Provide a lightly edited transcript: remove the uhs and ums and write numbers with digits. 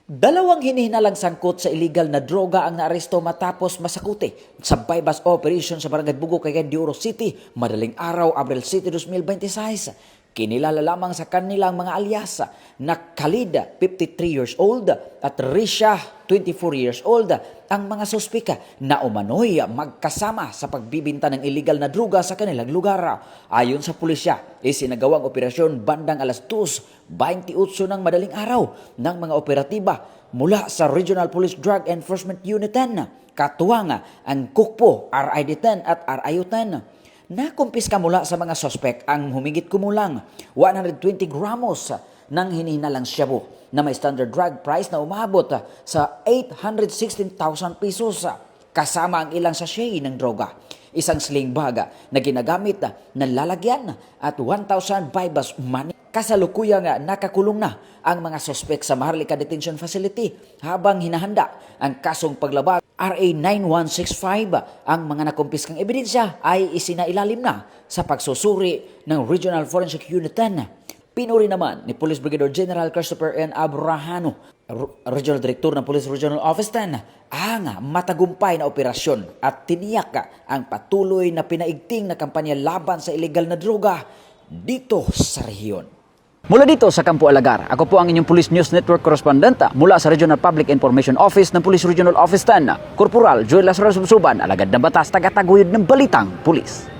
Dalawang hinihinalang sangkot sa illegal na droga ang naaresto matapos masakuti sa bypass operation sa Barangay Bugo, Cagayan de Oro City, madaling araw, Abril City 2026. Kinilala lamang sa kanilang mga alyas na Khalid, 53 years old, at Risha, 24 years old, ang mga suspika na umano'y magkasama sa pagbibinta ng illegal na droga sa kanilang lugar. Ayon sa pulisya, isinagawang operasyon bandang alas 2:28 ng madaling araw ng mga operatiba mula sa Regional Police Drug Enforcement Unit 10, katuwang ang KUKPO, RID-10 at RIO-10. Nakumpiska mula sa mga sospek ang humigit kumulang 120 gramos ng hinihinalang shabu na may standard drug price na umabot sa 816,000 pesos kasama ang ilang sachet ng droga, isang sling bag na ginagamit na lalagyan at 1,000 bypass money. Kasalukuyang nakakulong na ang mga sospek sa Maharlika Detention Facility habang hinahanda ang kasong paglabag RA 9165. Ang mga nakumpiskang ebidensya ay isinailalim na sa pagsusuri ng Regional Forensic Unit 10. Pinuri naman ni Police Brigadier General Christopher N. Abrahano, Regional Director ng Police Regional Office 10, ang matagumpay na operasyon at tiniyak ang patuloy na pinaigting na kampanya laban sa illegal na droga dito sa rehiyon. Mula dito sa Campo Alagar, ako po ang inyong Police News Network correspondent mula sa Regional Public Information Office ng Police Regional Office 10, Corporal Joel Lazaro Subsuban, alagad ng batas, tagataguyod ng Balitang Pulis.